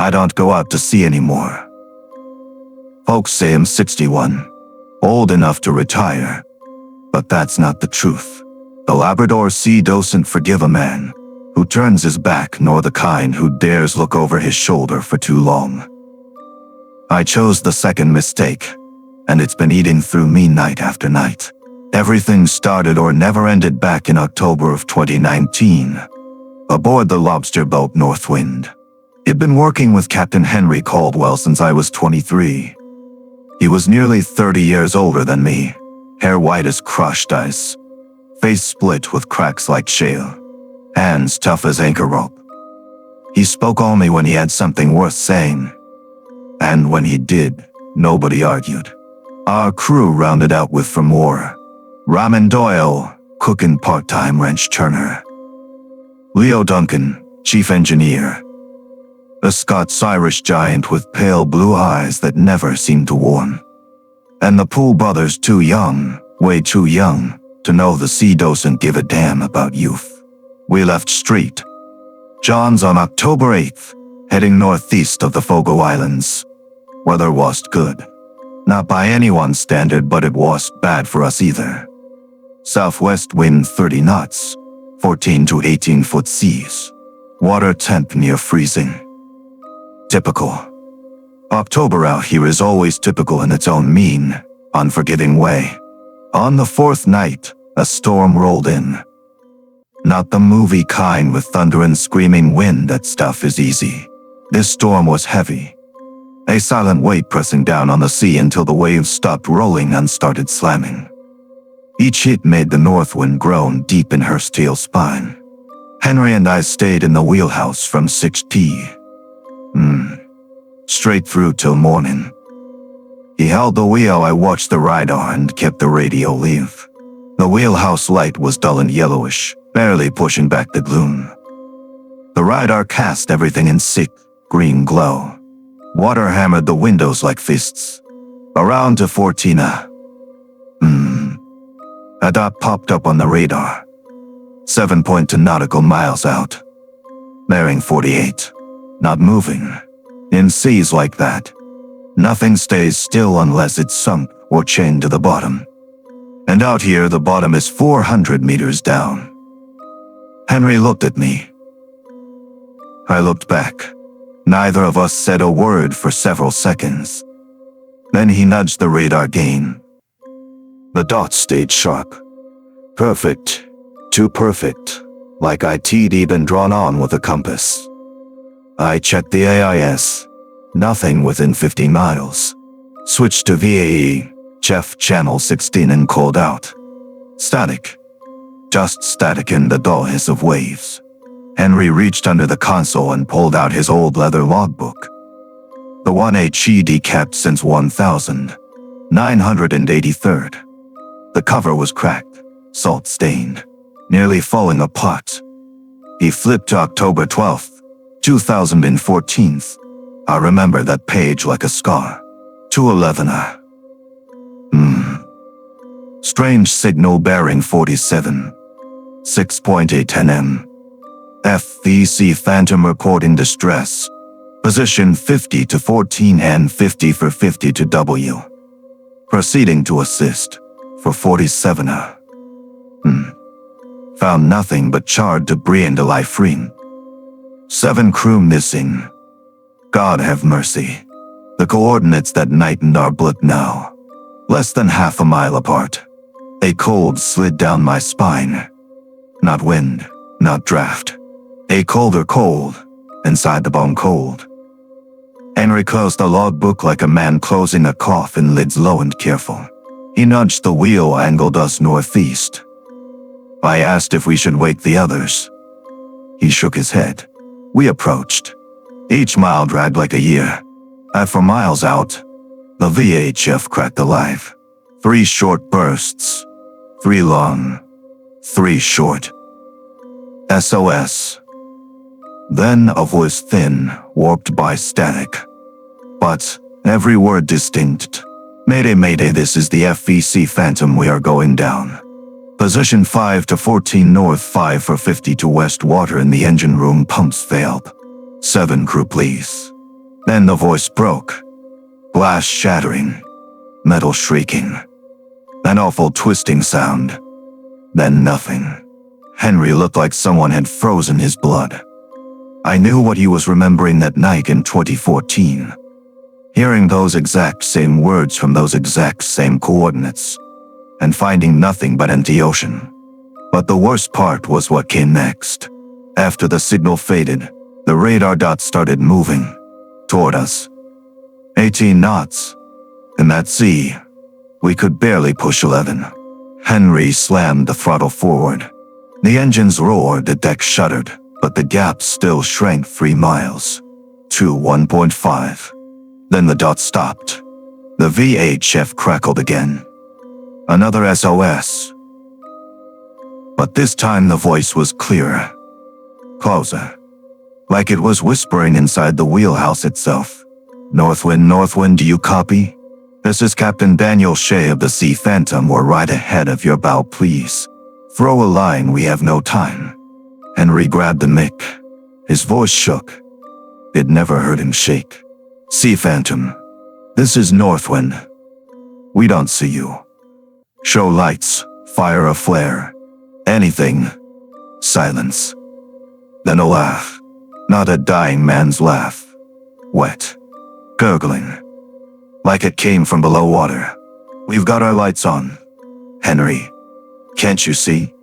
I don't go out to sea anymore. Folks say I'm 61, old enough to retire. But that's not the truth. The Labrador Sea doesn't forgive a man who turns his back, nor the kind who dares look over his shoulder for too long. I chose the second mistake, and it's been eating through me night after night. Everything started or never ended back in October of 2019, aboard the lobster boat Northwind. I'd been working with Captain Henry Caldwell since I was 23. He was nearly 30 years older than me, hair white as crushed ice, face split with cracks like shale, hands tough as anchor rope. He spoke only when he had something worth saying, and when he did, nobody argued. Our crew rounded out with from war: Raymond Doyle, cook and part-time wrench turner; Leo Duncan, chief engineer, a Scots-Irish giant with pale blue eyes that never seemed to warm; and the Poole brothers, too young, way too young, to know the sea doesn't give a damn about youth. We left St. John's on October 8th, heading northeast of the Fogo Islands. Weather wasn't good. Not by anyone's standard, but it wasn't bad for us either. Southwest wind 30 knots, 14 to 18-foot seas. Water temp near freezing. Typical. October out here is always typical in its own mean, unforgiving way. On the fourth night, a storm rolled in. Not the movie kind with thunder and screaming wind. That stuff is easy. This storm was heavy. A silent weight pressing down on the sea until the waves stopped rolling and started slamming. Each hit made the north wind groan deep in her steel spine. Henry and I stayed in the wheelhouse from 6 p.m. straight through till morning. He held the wheel, I watched the radar and kept the radio live. The wheelhouse light was dull and yellowish, barely pushing back the gloom. The radar cast everything in sick, green glow. Water hammered the windows like fists. Around to 14. A dot popped up on the radar. 7.2 nautical miles out. Bearing 48. Not moving. In seas like that, nothing stays still unless it's sunk or chained to the bottom. And out here, the bottom is 400 meters down. Henry looked at me. I looked back. Neither of us said a word for several seconds. Then he nudged the radar gain. The dots stayed sharp. Perfect. Too perfect. Like I'd been drawn on with a compass. I checked the AIS. Nothing within 50 miles. Switched to VAE, Chef Channel 16, and called out. Static. Just static and the dull hiss of waves. Henry reached under the console and pulled out his old leather logbook. The one HED kept since 1983rd. The cover was cracked, salt-stained, nearly falling apart. He flipped to October 12th, 2014. I remember that page like a scar. 211. Strange signal bearing 47. 6.8 nm. FVC Phantom recording distress. Position 50 to 14 and 50 for 50 to W. Proceeding to assist for 47. Found nothing but charred debris and a life ring. 7 crew missing. God have mercy. The coordinates that night and are blood now. Less than half a mile apart. A cold slid down my spine. Not wind, not draft. A colder cold, inside the bone cold. Henry closed the logbook like a man closing a coffin, lids low and careful. He nudged the wheel, angled us northeast. I asked if we should wake the others. He shook his head. We approached. Each mile dragged like a year. At 4 miles out, the VHF cracked alive. 3 short bursts. 3 long. 3 short. SOS. Then a voice thin, warped by static. But every word distinct. Mayday, mayday, this is the FVC Phantom, we are going down. Position 5 to 14 north, 5 for 50 to west, water in the engine room, pumps failed. 7 crew please. Then the voice broke. Glass shattering. Metal shrieking. An awful twisting sound. Then nothing. Henry looked like someone had frozen his blood. I knew what he was remembering that night in 2014. Hearing those exact same words from those exact same coordinates. And finding nothing but empty ocean. But the worst part was what came next. After the signal faded, the radar dots started moving. Toward us. 18 knots. In that sea, we could barely push 11. Henry slammed the throttle forward. The engines roared, the deck shuddered, but the gap still shrank 3 miles. To 1.5. Then the dot stopped. The VHF crackled again. Another SOS. But this time the voice was clearer. Closer. Like it was whispering inside the wheelhouse itself. Northwind, do you copy? This is Captain Daniel Shea of the Sea Phantom. We're right ahead of your bow, please. Throw a line, we have no time. Henry grabbed the mic. His voice shook. It never heard him shake. Sea Phantom. This is Northwind. We don't see you. Show lights, fire a flare. Anything. Silence. Then a laugh. Not a dying man's laugh. Wet. Gurgling. Like it came from below water. We've got our lights on. Henry. Can't you see?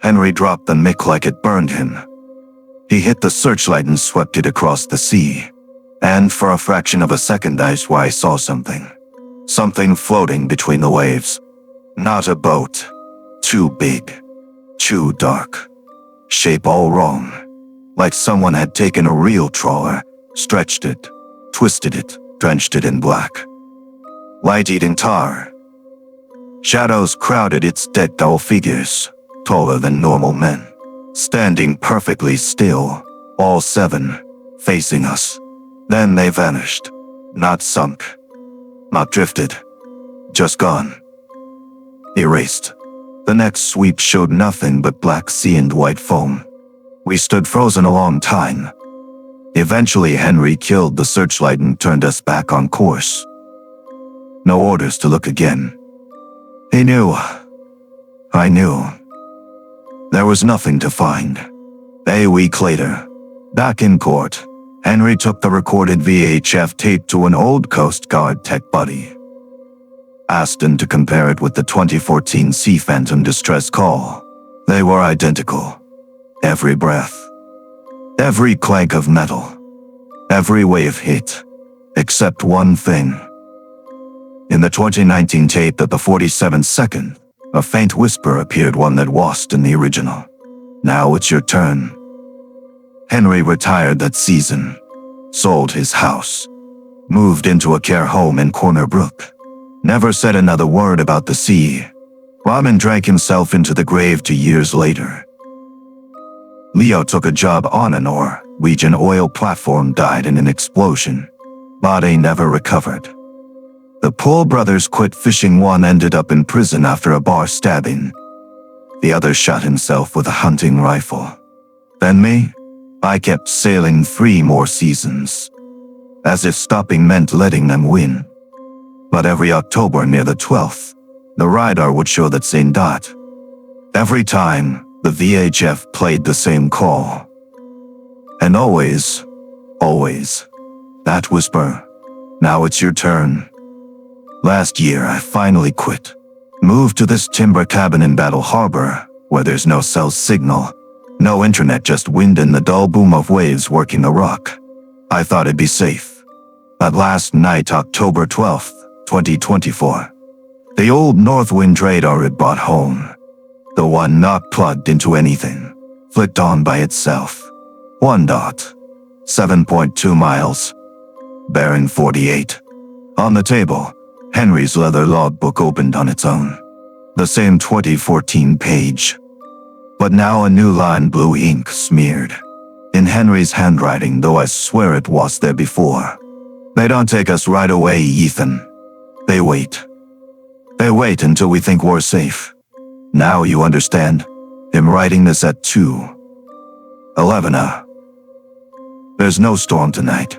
Henry dropped the mic like it burned him. He hit the searchlight and swept it across the sea. And for a fraction of a second I saw something. Something floating between the waves. Not a boat. Too big. Too dark. Shape all wrong. Like someone had taken a real trawler, stretched it, twisted it, drenched it in black. Light-eating tar. Shadows crowded its dead dull figures, taller than normal men. Standing perfectly still, all 7, facing us. Then they vanished. Not sunk. Not drifted. Just gone. Erased. The next sweep showed nothing but black sea and white foam. We stood frozen a long time. Eventually Henry killed the searchlight and turned us back on course. No orders to look again. He knew. I knew. There was nothing to find. A week later, back in court, Henry took the recorded VHF tape to an old Coast Guard tech buddy. Asked him to compare it with the 2014 Sea Phantom distress call. They were identical. Every breath. Every clank of metal. Every wave hit. Except one thing. In the 2019 tape at the 47th second, a faint whisper appeared, one that wasn't in the original. Now it's your turn. Henry retired that season. Sold his house. Moved into a care home in Corner Brook. Never said another word about the sea. Ramen drank himself into the grave 2 years later. Leo took a job on an Norwegian oil platform, died in an explosion. Body never recovered. The Paul brothers quit fishing. One ended up in prison after a bar stabbing. The other shot himself with a hunting rifle. Then me? I kept sailing 3 more seasons. As if stopping meant letting them win. But every October near the 12th, the radar would show that same dot. Every time, the VHF played the same call. And always, that whisper. Now it's your turn. Last year I finally quit. Moved to this timber cabin in Battle Harbor, where there's no cell signal. No internet, just wind and the dull boom of waves working the rock. I thought it'd be safe. But last night, October 12th, 2024, the old Northwind radar had brought home. The one not plugged into anything. Flicked on by itself. 1 dot. 7.2 miles. Bering 48. On the table, Henry's leather logbook opened on its own. The same 2014 page. But now a new line, blue ink smeared. In Henry's handwriting, though I swear it was there before. They don't take us right away, Ethan. They wait. They wait until we think we're safe. Now you understand? I'm writing this at 2:11. There's no storm tonight.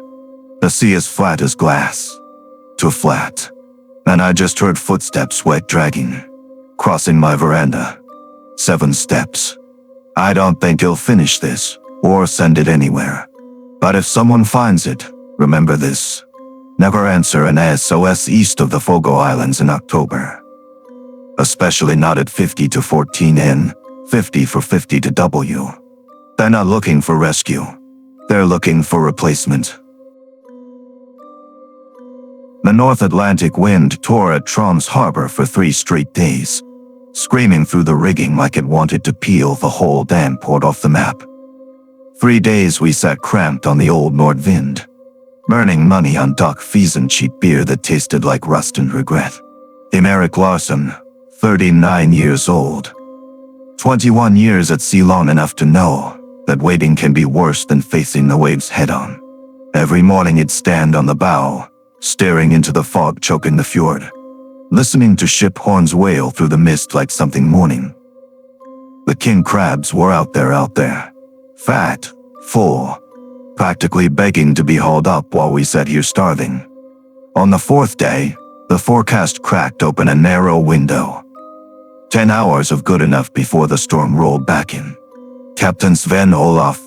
The sea is flat as glass. Too flat. And I just heard footsteps wet dragging, crossing my veranda. 7 steps. I don't think he'll finish this, or send it anywhere. But if someone finds it, remember this. Never answer an SOS east of the Fogo Islands in October. Especially not at 50 to 14N, 50 for 50 to W. They're not looking for rescue. They're looking for replacement. The North Atlantic wind tore at Trom's harbor for 3 straight days, screaming through the rigging like it wanted to peel the whole damn port off the map. 3 days we sat cramped on the old Nordvind, burning money on dock fees and cheap beer that tasted like rust and regret. I'm Eric Larson, 39 years old. 21 years at sea, long enough to know that waiting can be worse than facing the waves head-on. Every morning I'd stand on the bow, staring into the fog choking the fjord, listening to ship horns wail through the mist like something mourning. The king crabs were out there, fat, full, practically begging to be hauled up while we sat here starving. On the 4th day, the forecast cracked open a narrow window. 10 hours of good enough before the storm rolled back in. Captain Sven Olaf,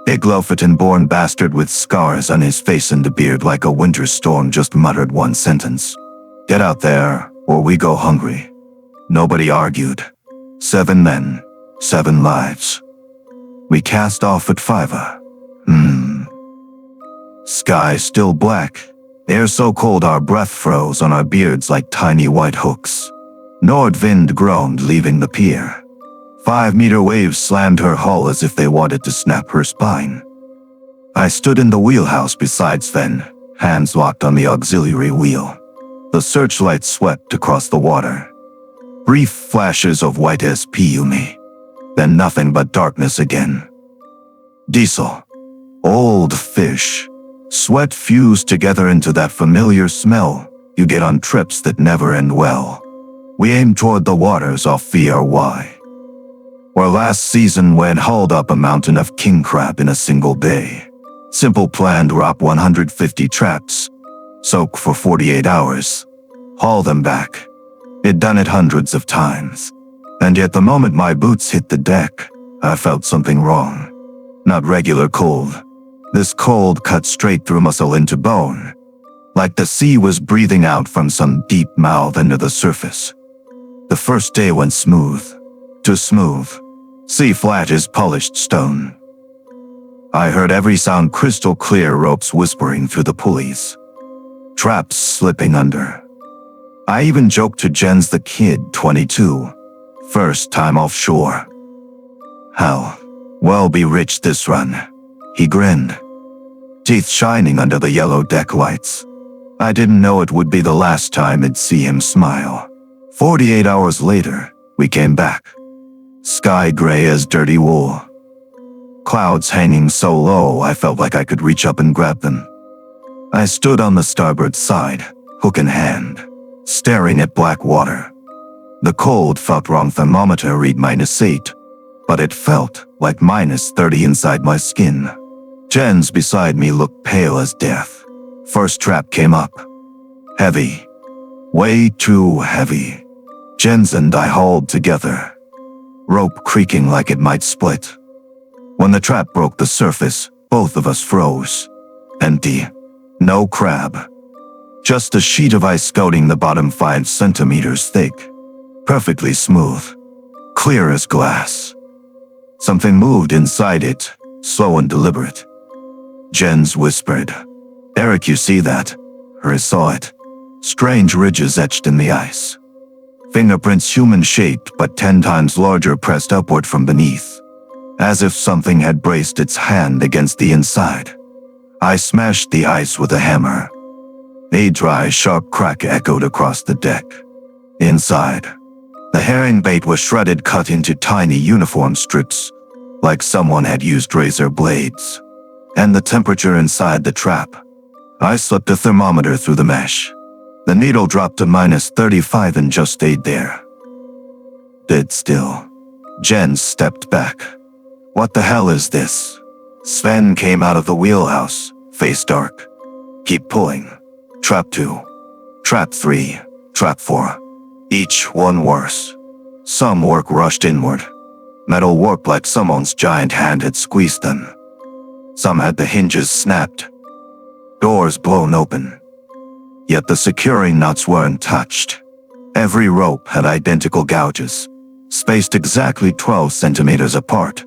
big Lofoten-born bastard with scars on his face and a beard like a winter storm, just muttered one sentence. Get out there, or we go hungry. Nobody argued. 7 men, 7 lives. We cast off at 5. Sky still black. Air so cold our breath froze on our beards like tiny white hooks. Nordvind groaned, leaving the pier. 5-meter waves slammed her hull as if they wanted to snap her spine. I stood in the wheelhouse beside Sven, hands locked on the auxiliary wheel. The searchlight swept across the water. Brief flashes of white SPUME. Then nothing but darkness again. Diesel. Old fish. Sweat fused together into that familiar smell you get on trips that never end well. We aimed toward the waters off VRY, where last season we had hauled up a mountain of king crab in a single day. Simple plan: drop 150 traps, soak for 48 hours, haul them back. I'd done it hundreds of times. And yet the moment my boots hit the deck, I felt something wrong. Not regular cold. This cold cut straight through muscle into bone, like the sea was breathing out from some deep mouth under the surface. The first day went smooth. Too smooth. Sea flat as polished stone. I heard every sound crystal clear, ropes whispering through the pulleys, traps slipping under. I even joked to Jens the kid, 22, first time offshore. How well be rich this run. He grinned, teeth shining under the yellow deck lights. I didn't know it would be the last time I'd see him smile. 48 hours later, we came back. Sky gray as dirty wool. Clouds hanging so low I felt like I could reach up and grab them. I stood on the starboard side, hook in hand, staring at black water. The cold felt wrong. Thermometer read -8, but it felt like -30 inside my skin. Jens beside me looked pale as death. First trap came up. Heavy. Way too heavy. Jens and I hauled together, rope creaking like it might split. When the trap broke the surface, both of us froze. Empty. No crab. Just a sheet of ice coating the bottom 5 centimeters thick. Perfectly smooth. Clear as glass. Something moved inside it, slow and deliberate. Jens whispered, "Eric, you see that?" I saw it. Strange ridges etched in the ice. Fingerprints human-shaped but 10 times larger pressed upward from beneath, as if something had braced its hand against the inside. I smashed the ice with a hammer. A dry, sharp crack echoed across the deck. Inside, the herring bait was shredded, cut into tiny uniform strips, like someone had used razor blades. And the temperature inside the trap. I slipped a thermometer through the mesh. The needle dropped to -35 and just stayed there. Dead still. Jens stepped back. "What the hell is this?" Sven came out of the wheelhouse, face dark. Keep pulling. Trap 2. Trap 3. Trap 4. Each one worse. Some work rushed inward. Metal warped like someone's giant hand had squeezed them. Some had the hinges snapped. Doors blown open. Yet the securing nuts weren't touched. Every rope had identical gouges, spaced exactly 12 centimeters apart,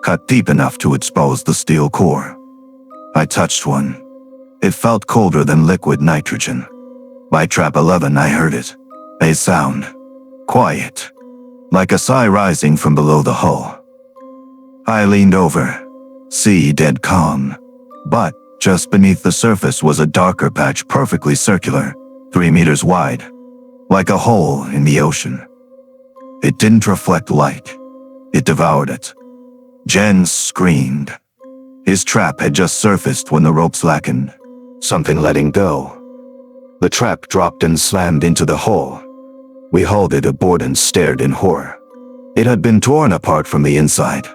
cut deep enough to expose the steel core. I touched one. It felt colder than liquid nitrogen. By trap 11 I heard it. A sound. Quiet. Like a sigh rising from below the hull. I leaned over. Sea dead calm. But just beneath the surface was a darker patch perfectly circular, 3 meters wide. Like a hole in the ocean. It didn't reflect light. It devoured it. Jens screamed. His trap had just surfaced when the rope slackened. Something letting go. The trap dropped and slammed into the hole. We hauled it aboard and stared in horror. It had been torn apart from the inside.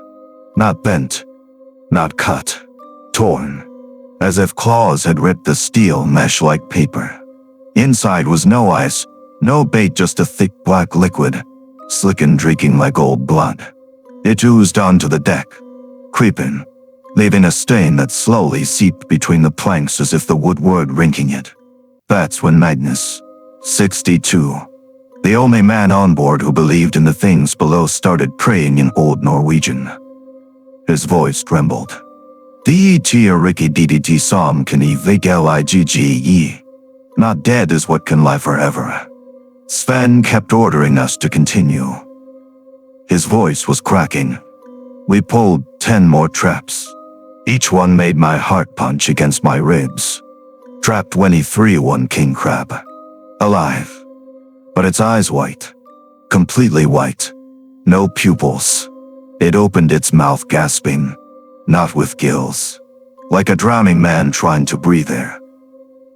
Not bent. Not cut. Torn. As if claws had ripped the steel mesh like paper. Inside was no ice, no bait, just a thick black liquid, slick and drinking like old blood. It oozed onto the deck, creeping, leaving a stain that slowly seeped between the planks as if the wood were drinking it. That's when Magnus, 62, the only man on board who believed in the things below, started praying in Old Norwegian. His voice trembled. Det Ricky DDT Som kan ligge. Not dead is what can lie forever. Sven kept ordering us to continue. His voice was cracking. We pulled 10 more traps. Each one made my heart punch against my ribs. Trap 23, one king crab. Alive. But its eyes white. Completely white. No pupils. It opened its mouth gasping. Not with gills. Like a drowning man trying to breathe air.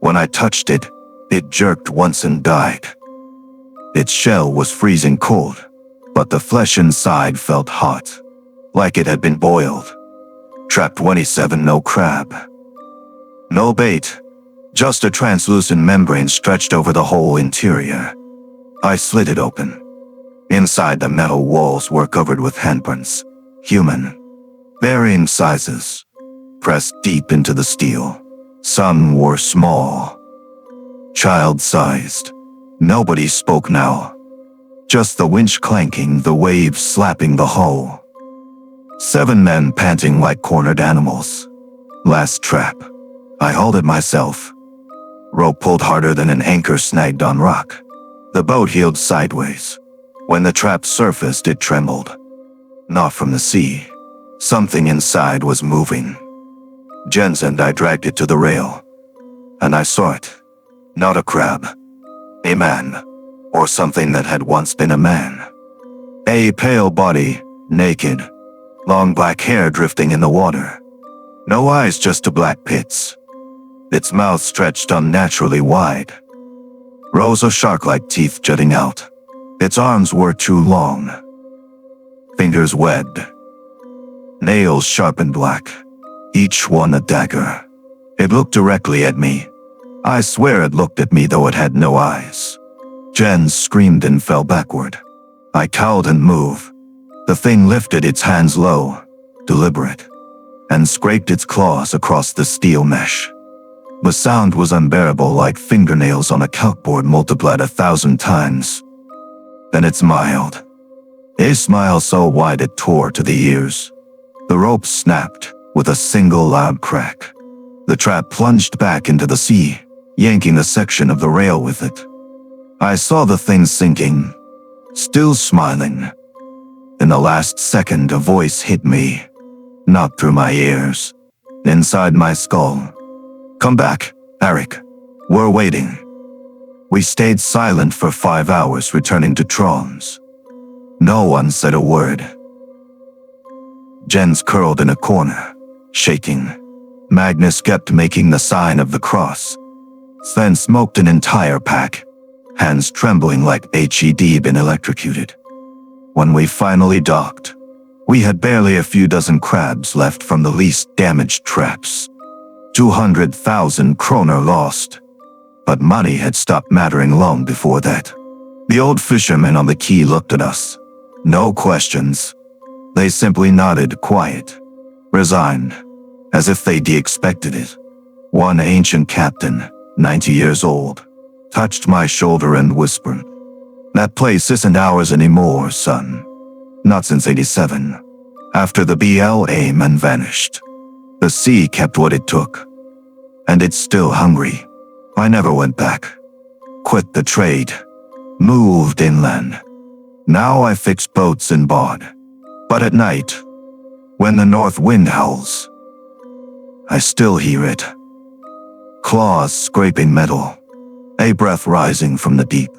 When I touched it, it jerked once and died. Its shell was freezing cold, but the flesh inside felt hot. Like it had been boiled. Trap 27, no crab. No bait. Just a translucent membrane stretched over the whole interior. I slid it open. Inside, the metal walls were covered with handprints. Human. Varying sizes. Pressed deep into the steel. Some were small. Child-sized. Nobody spoke now. Just the winch clanking, the waves slapping the hull. 7 men panting like cornered animals. Last trap. I hauled it myself. Rope pulled harder than an anchor snagged on rock. The boat heeled sideways. When the trap surfaced, it trembled. Not from the sea. Something inside was moving. Jens and I dragged it to the rail. And I saw it. Not a crab. A man. Or something that had once been a man. A pale body, naked. Long black hair drifting in the water. No eyes, just 2 black pits. Its mouth stretched unnaturally wide. Rows of shark-like teeth jutting out. Its arms were too long. Fingers webbed. Nails sharp and black. Each one a dagger. It looked directly at me. I swear it looked at me, though it had no eyes. Jens screamed and fell backward. I cowed and moved. The thing lifted its hands low, deliberate, and scraped its claws across the steel mesh. The sound was unbearable, like fingernails on a chalkboard multiplied 1,000 times. Then it smiled. A smile so wide it tore to the ears. The rope snapped with a single loud crack. The trap plunged back into the sea, yanking a section of the rail with it. I saw the thing sinking, still smiling. In the last second, a voice hit me, not through my ears, inside my skull. Come back, Eric. We're waiting. We stayed silent for 5 hours, returning to Trons. No one said a word. Jens curled in a corner, shaking. Magnus kept making the sign of the cross. Sven smoked an entire pack, hands trembling like he'd been electrocuted. When we finally docked, we had barely a few dozen crabs left from the least damaged traps. 200,000 kroner lost. But money had stopped mattering long before that. The old fishermen on the quay looked at us. No questions. They simply nodded, quiet, resigned, as if they'd expected it. One ancient captain, 90 years old, touched my shoulder and whispered, "That place isn't ours anymore, son. Not since '87. After the BLA men vanished. The sea kept what it took. And it's still hungry. I never went back. Quit the trade. Moved inland. Now I fix boats in Bod. But at night, when the north wind howls, I still hear it. Claws scraping metal. A breath rising from the deep.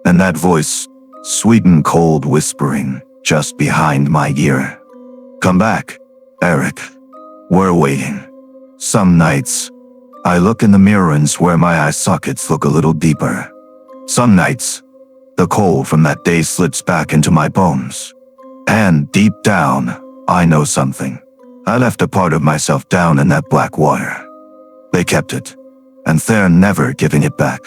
And that voice, sweet and cold, whispering just behind my ear. Come back, Eric. We're waiting." Some nights, I look in the mirror and swear my eye sockets look a little deeper. Some nights, the cold from that day slips back into my bones. And deep down, I know something. I left a part of myself down in that black water. They kept it, and they're never giving it back.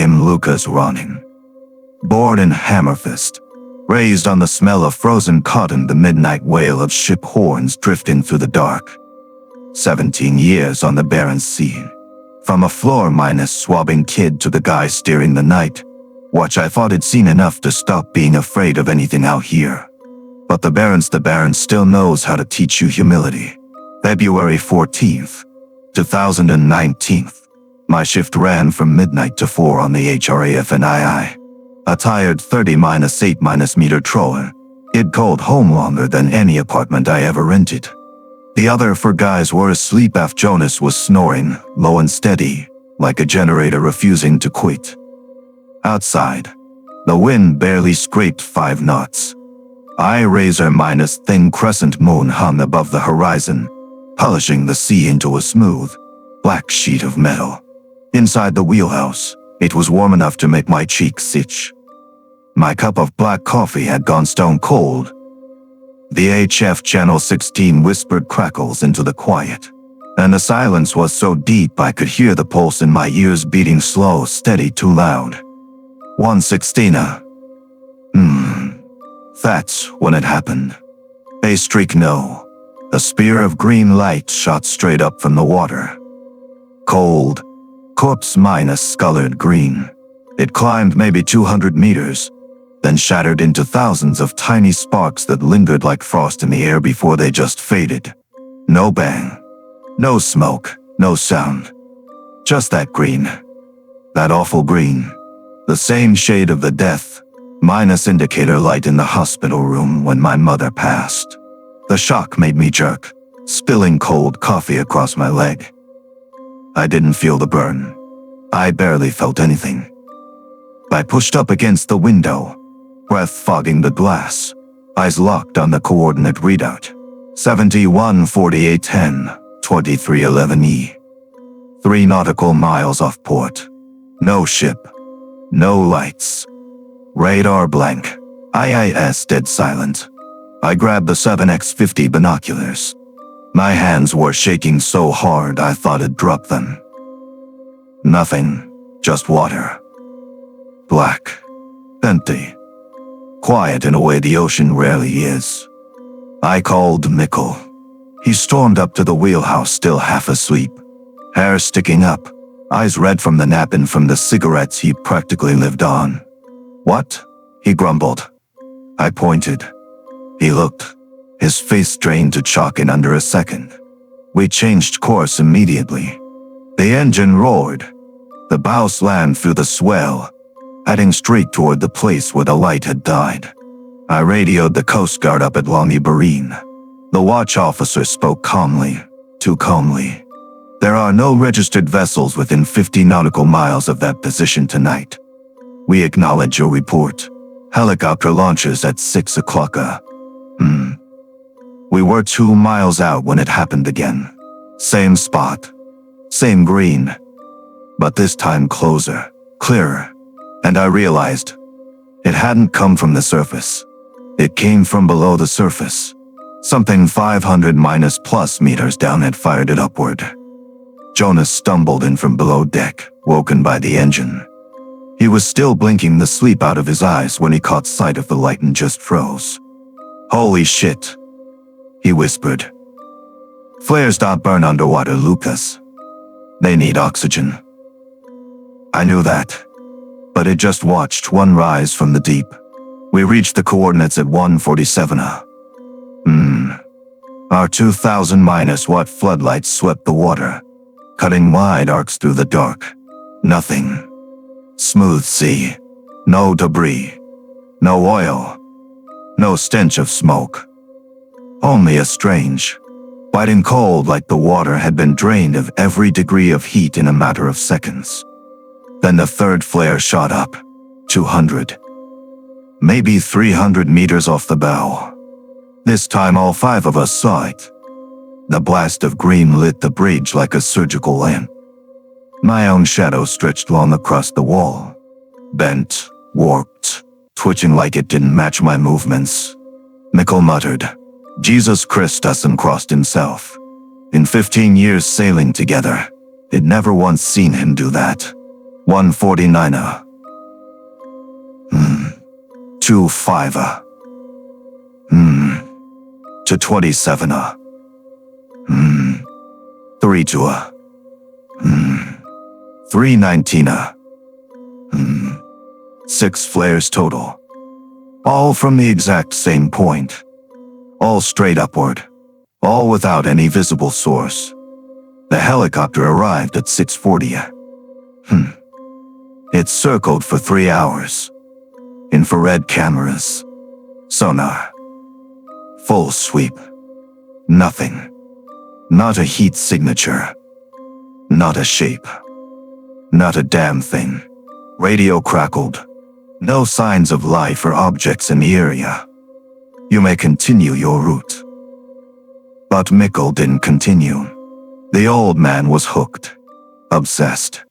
I'm Lucas Ronning. Born in Hammerfest. Raised on the smell of frozen cotton, the midnight wail of ship horns drifting through the dark. 17 years on the Bering Sea. From a floor-minus-swabbing kid to the guy steering the night watch, I thought I'd seen enough to stop being afraid of anything out here. But the Baron still knows how to teach you humility. February 14th, 2019. My shift ran from midnight to 4 on the HRAFNII. A tired 30-8- meter It called home longer than any apartment I ever rented. The other 4 guys were asleep after Jonas was snoring, low and steady, like a generator refusing to quit. Outside, the wind barely scraped 5 knots. Razor-thin crescent moon hung above the horizon, polishing the sea into a smooth, black sheet of metal. Inside the wheelhouse, it was warm enough to make my cheeks itch. My cup of black coffee had gone stone cold. The HF Channel 16 whispered crackles into the quiet, and the silence was so deep I could hear the pulse in my ears beating slow, steady, too loud. 1:16. That's when it happened. A streak, no. A spear of green light shot straight up from the water. Cold, corpse-colored green. It climbed maybe 200 meters, then shattered into thousands of tiny sparks that lingered like frost in the air before they just faded. No bang. No smoke. No sound. Just that green. That awful green. The same shade of the death, minus indicator light in the hospital room when my mother passed. The shock made me jerk, spilling cold coffee across my leg. I didn't feel the burn. I barely felt anything. I pushed up against the window, breath fogging the glass, eyes locked on the coordinate readout. 71:48:10, 23:11 3 nautical miles off port. No ship. No lights. Radar blank. IIS dead silent. I grabbed the 7x50 binoculars. My hands were shaking so hard I thought I'd drop them. Nothing. Just water. Black. Empty. Quiet in a way the ocean rarely is. I called Mikkel. He stormed up to the wheelhouse, still half asleep. Hair sticking up. Eyes red from the nap and from the cigarettes he practically lived on. "What?" he grumbled. I pointed. He looked. His face drained to chalk in under a second. We changed course immediately. The engine roared. The bow slammed through the swell, heading straight toward the place where the light had died. I radioed the Coast Guard up at Longy Bering. The watch officer spoke calmly, too calmly. "There are no registered vessels within 50 nautical miles of that position tonight. We acknowledge your report. Helicopter launches at 6 o'clock. We were 2 miles out when it happened again. Same spot. Same green. But this time closer, clearer. And I realized it hadn't come from the surface. It came from below the surface. Something 500 minus plus meters down had fired it upward. Jonas stumbled in from below deck, woken by the engine. He was still blinking the sleep out of his eyes when he caught sight of the light and just froze. "Holy shit," he whispered. "Flares don't burn underwater, Lucas. They need oxygen." I knew that, but had just watched one rise from the deep. We reached the coordinates at 1:47. Our 2000 minus watt floodlights swept the water, cutting wide arcs through the dark. Nothing. Smooth sea. No debris. No oil. No stench of smoke. Only a strange, biting cold like the water had been drained of every degree of heat in a matter of seconds. Then the third flare shot up, 200, maybe 300 meters off the bow. This time all five of us saw it. The blast of green lit the bridge like a surgical lamp. My own shadow stretched long across the wall, bent, warped, twitching like it didn't match my movements. Mikkel muttered, "Jesus Christus," and crossed himself. In 15 years sailing together, he'd never once seen him do that. 149. 25. 227. 32. 319. 6 flares total. All from the exact same point. All straight upward. All without any visible source. The helicopter arrived at 6:40. It circled for 3 hours. Infrared cameras. Sonar. Full sweep. Nothing. Not a heat signature. Not a shape. Not a damn thing. Radio crackled. No signs of life or objects in the area. "You may continue your route." But Mikkel didn't continue. The old man was hooked. Obsessed.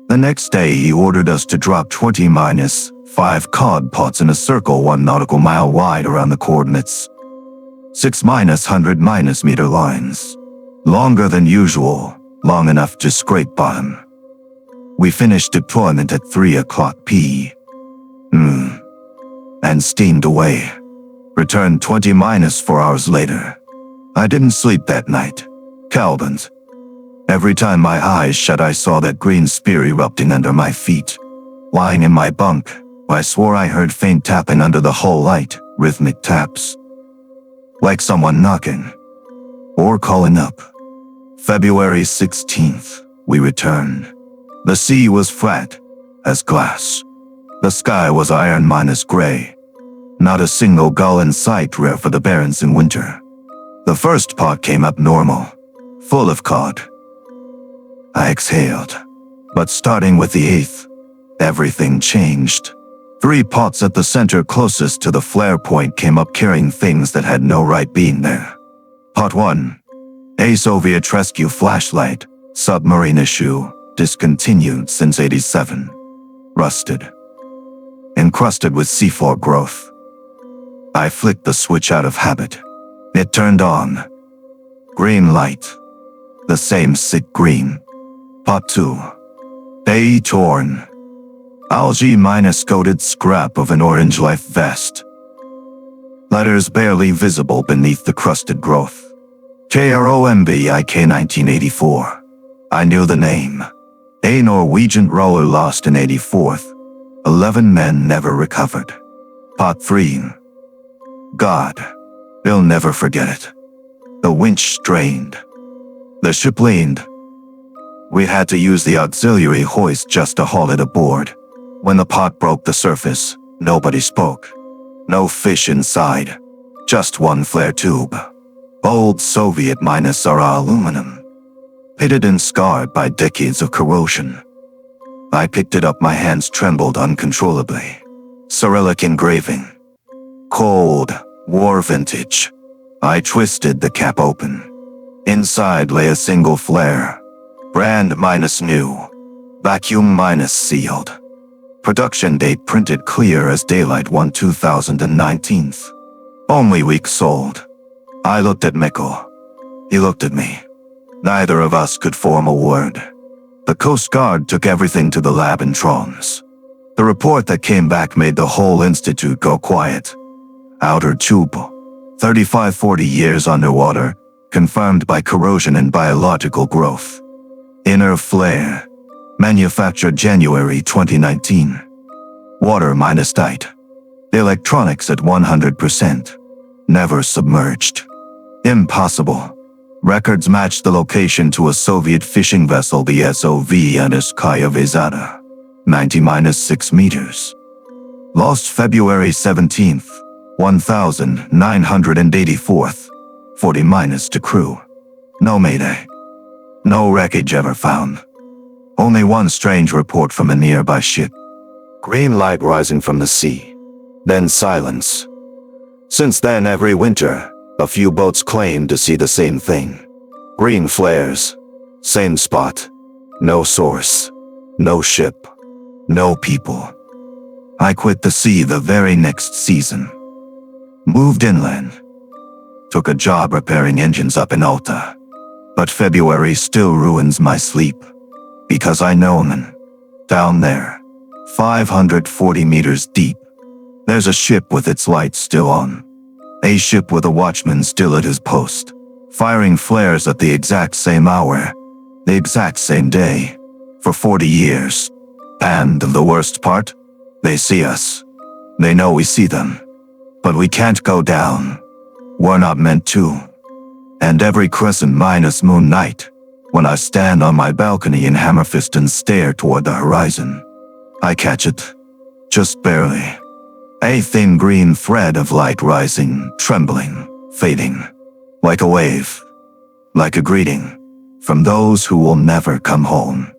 The next day he ordered us to drop 20-5 cod pots in a circle 1 nautical mile wide around the coordinates. 6-100 meter lines. Longer than usual, long enough to scrape bottom. We finished deployment at 3 o'clock p.m. and steamed away. Returned 20-4 hours later. I didn't sleep that night. Calvin's. Every time my eyes shut I saw that green spear erupting under my feet. Lying in my bunk, I swore I heard faint tapping under the hull light, rhythmic taps. Like someone knocking. Or calling up. February 16th, we returned. The sea was flat, as glass. The sky was iron-gray. Not a single gull in sight, rare for the Barents in winter. The first pot came up normal, full of cod. I exhaled, but starting with the 8th, everything changed. 3 pots at the center closest to the flare point came up carrying things that had no right being there. Pot 1. A Soviet rescue flashlight, submarine issue, discontinued since '87. Rusted. Encrusted with seafloor growth. I flicked the switch out of habit. It turned on. Green light. The same sick green. Pot 2. A torn. Algae-coated scrap of an orange life vest. Letters barely visible beneath the crusted growth. KROMBIK 1984. I knew the name. A Norwegian rower lost in 84th. 11 men never recovered. Pot 3. God. They'll never forget it. The winch strained. The ship leaned. We had to use the auxiliary hoist just to haul it aboard. When the pot broke the surface, nobody spoke. No fish inside. Just one flare tube. Old Soviet -RA aluminum. Pitted and scarred by decades of corrosion. I picked it up, my hands trembled uncontrollably. Cyrillic engraving. Cold, war vintage. I twisted the cap open. Inside lay a single flare. Brand -new. Vacuum -sealed. Production date printed clear as daylight, 2019. Only week sold. I looked at Mikkel. He looked at me. Neither of us could form a word. The Coast Guard took everything to the lab in Tromsø. The report that came back made the whole institute go quiet. Outer tube, 35-40 years underwater, confirmed by corrosion and biological growth. Inner flare, manufactured January 2019. Water minus tight. Electronics at 100%. Never submerged. Impossible. Records match the location to a Soviet fishing vessel, the SOV Anaskaya Vezada, 90-6 meters. Lost February 17th, 1984th, 40- to crew. No mayday. No wreckage ever found. Only one strange report from a nearby ship. Green light rising from the sea. Then silence. Since then, every winter, a few boats claim to see the same thing. Green flares. Same spot. No source. No ship. No people. I quit the sea the very next season. Moved inland. Took a job repairing engines up in Alta. But February still ruins my sleep. Because I know, man. Down there, 540 meters deep, there's a ship with its lights still on. A ship with a watchman still at his post, firing flares at the exact same hour, the exact same day, for 40 years. And the worst part? They see us. They know we see them. But we can't go down. We're not meant to. And every crescent-moon night, when I stand on my balcony in Hammerfest and stare toward the horizon, I catch it. Just barely. A thin green thread of light rising, trembling, fading. Like a wave. Like a greeting. From those who will never come home.